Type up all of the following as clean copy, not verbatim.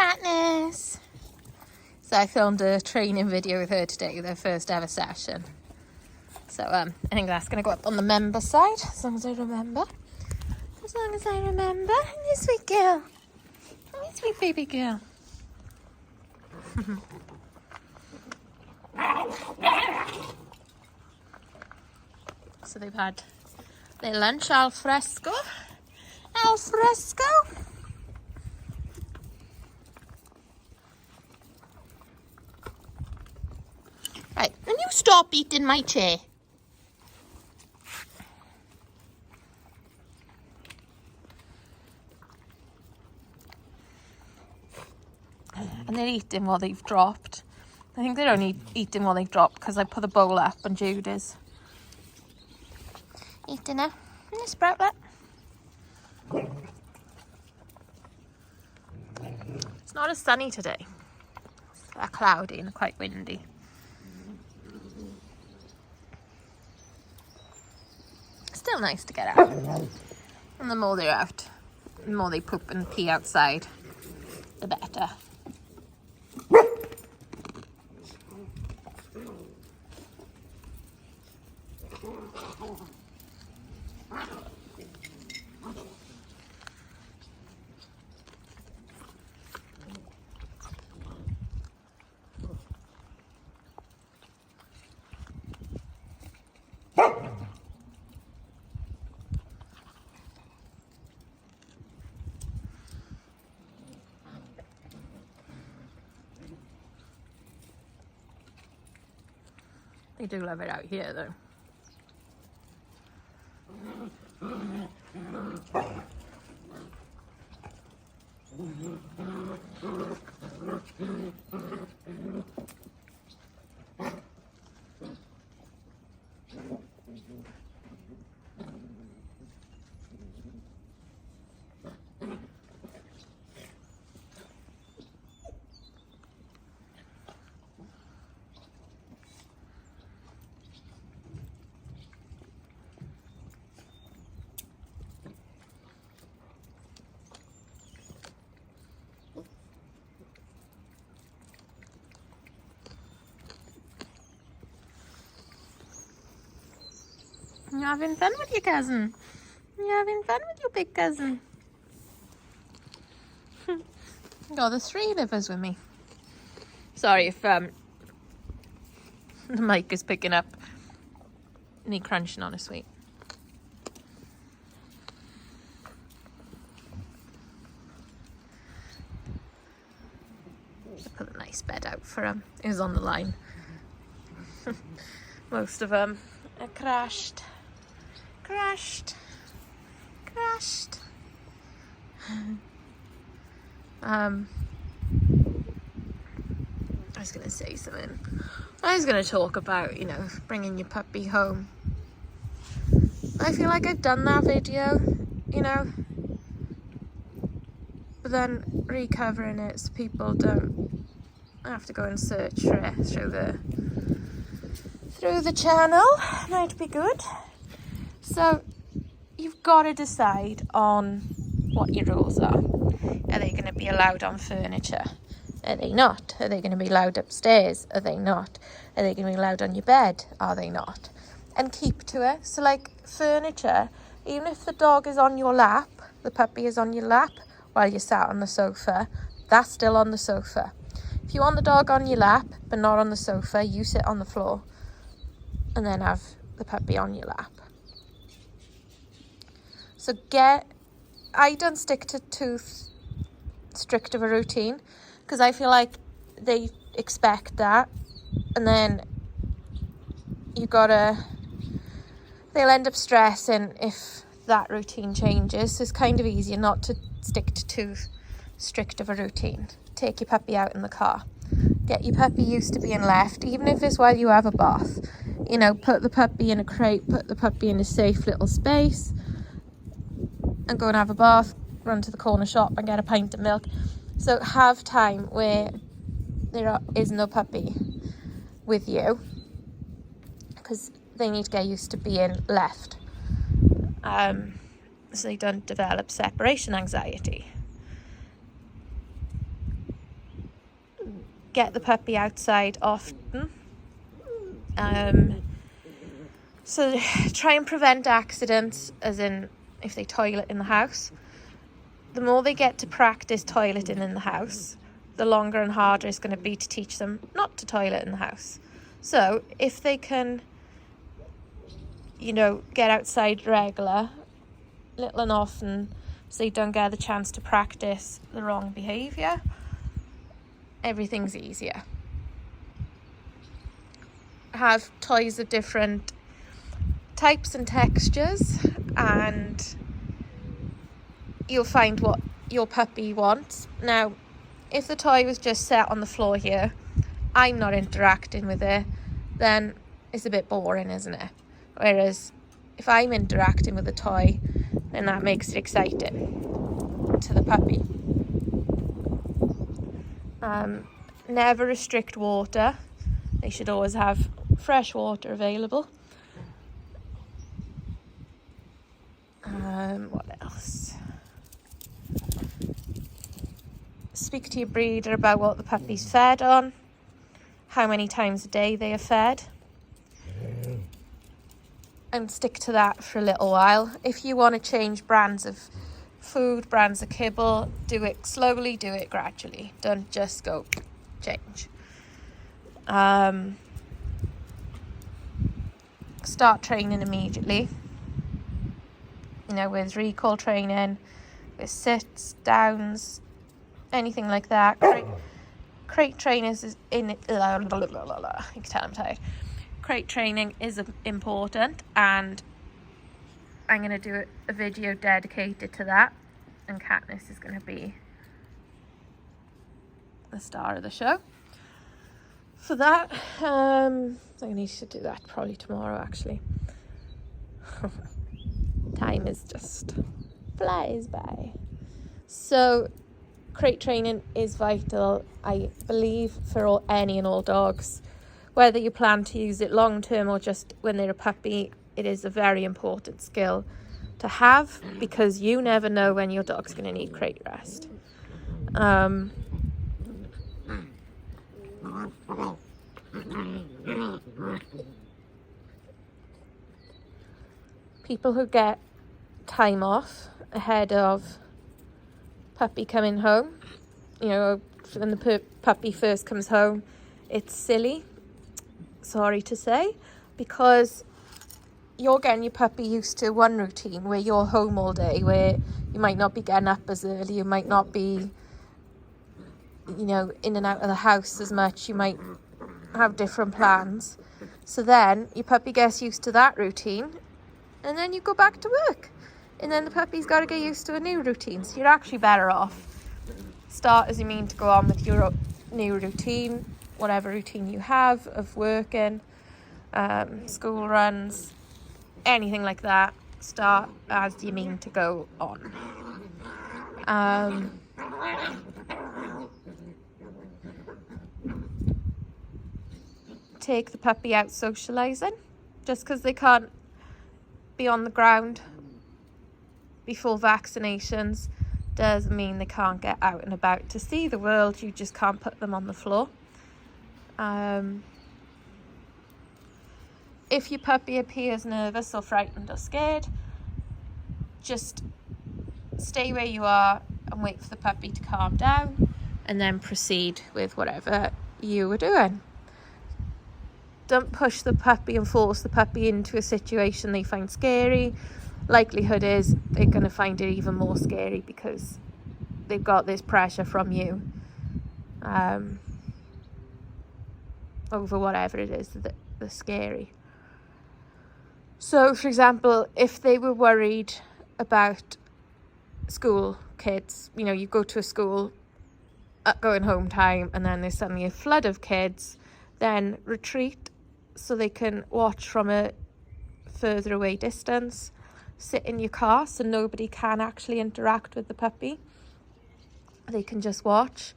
Katniss. So I filmed a training video with her today, their first ever session. So I think that's going to go up on the member side, as long as I remember. As long as I remember. You sweet girl. Oh, you sweet baby girl. So they've had their lunch al fresco. Al fresco. Right, and you stop eating my chair. And they're eating what they've dropped. I think they're only eating what they've dropped because I put the bowl up and Jude is eating it. And a sproutlet. It's not as sunny today. It's cloudy and quite windy. Still nice to get out. And the more they're out, the more they poop and pee outside, the better. They do love it out here though. You're having fun with your cousin. You're having fun with your big cousin. Got the 3 livers with me. Sorry if the mic is picking up me crunching on a sweet. I put a nice bed out for him. He was on the line. Most of them are crashed. Crashed. I was going to say something. I was going to talk about, you know, bringing your puppy home. I feel like I've done that video, you know, but then recovering it so people don't have to go and search for it through the channel might be good. So you've got to decide on what your rules are. Are they going to be allowed on furniture? Are they not? Are they going to be allowed upstairs? Are they not? Are they going to be allowed on your bed? Are they not? And keep to it. So like furniture, even if the dog is on your lap, the puppy is on your lap while you're sat on the sofa, that's still on the sofa. If you want the dog on your lap but not on the sofa, you sit on the floor and then have the puppy on your lap. So I don't stick to too strict of a routine because I feel like they expect that and then they'll end up stressing if that routine changes. So it's kind of easier not to stick to too strict of a routine. Take your puppy out in the car. Get your puppy used to being left, even if it's while you have a bath. You know, put the puppy in a crate, put the puppy in a safe little space and go and have a bath, run to the corner shop and get a pint of milk. So have time where there is no puppy with you because they need to get used to being left. So they don't develop separation anxiety. get the puppy outside often. So try and prevent accidents, as in if they toilet in the house. The more they get to practice toileting in the house, the longer and harder it's going to be to teach them not to toilet in the house. So if they can, get outside regular, little and often, so they don't get the chance to practice the wrong behaviour, everything's easier. Have toys of different types and textures, and you'll find what your puppy wants. Now, if the toy was just set on the floor here, I'm not interacting with it, then it's a bit boring, isn't it? Whereas if I'm interacting with the toy, then that makes it exciting to the puppy. Never restrict water. They should always have fresh water available. What else? Speak to your breeder about what the puppy's fed on, how many times a day they are fed, and stick to that for a little while. If you want to change brands of food, brands of kibble, do it slowly, do it gradually. Don't just go change. Start training immediately. With recall training, with sits, downs, anything like that. Crate trainers is in it. You can tell I'm tired. Crate training is important, and I'm going to do a video dedicated to that, and Katniss is going to be the star of the show for that. I need to do that probably tomorrow, actually. Time is just flies by. So crate training is vital, I believe, for any and all dogs. Whether you plan to use it long term or just when they're a puppy, it is a very important skill to have, because you never know when your dog's going to need crate rest. People who get time off ahead of puppy coming home, when the puppy first comes home, it's silly, sorry to say, because you're getting your puppy used to one routine where you're home all day, where you might not be getting up as early, you might not be, in and out of the house as much, you might have different plans. So then your puppy gets used to that routine, and then you go back to work, and then the puppy's got to get used to a new routine. So you're actually better off start as you mean to go on with your new routine, whatever routine you have of working, school runs, anything like that. Start as you mean to go on. Take the puppy out socialising. Just because they can't be on the ground before vaccinations doesn't mean they can't get out and about to see the world. You just can't put them on the floor. If your puppy appears nervous or frightened or scared, just stay where you are and wait for the puppy to calm down, and then proceed with whatever you were doing. Don't push the puppy and force the puppy into a situation they find scary. Likelihood is they're going to find it even more scary because they've got this pressure from you over whatever it is that's scary. So, for example, if they were worried about school kids, you go to a school at going home time and then there's suddenly a flood of kids, then retreat so they can watch from a further away distance. Sit in your car so nobody can actually interact with the puppy. They can just watch,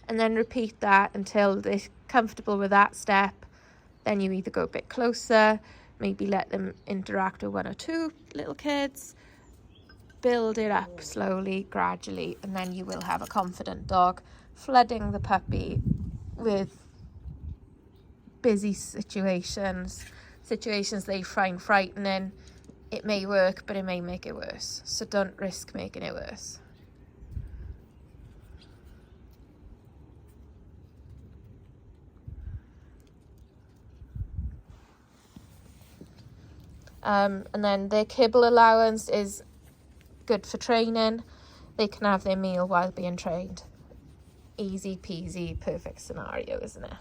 and then repeat that until they're comfortable with that step. Then you either go a bit closer, maybe let them interact with one or two little kids, build it up slowly, gradually, and then you will have a confident dog. Flooding the puppy with busy situations they find frightening. It may work, but it may make it worse. So don't risk making it worse. And then their kibble allowance is good for training. They can have their meal while being trained. Easy peasy, perfect scenario, isn't it?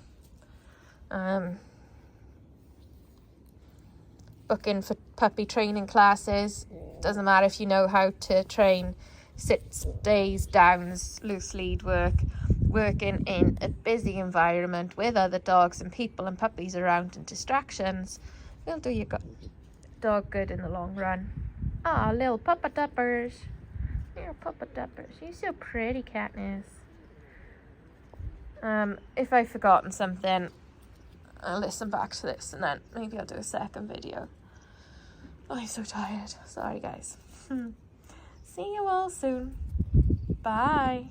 Booking for puppy training classes. Doesn't matter if you know how to train sits, stays, downs, loose lead work. Working in a busy environment with other dogs and people and puppies around and distractions will do your dog good in the long run. Ah, little puppa duppers. Little puppa duppers. You're so pretty, Katniss. If I've forgotten something, I'll listen back to this and then maybe I'll do a second video. Oh, I'm so tired. Sorry, guys. See you all soon. Bye.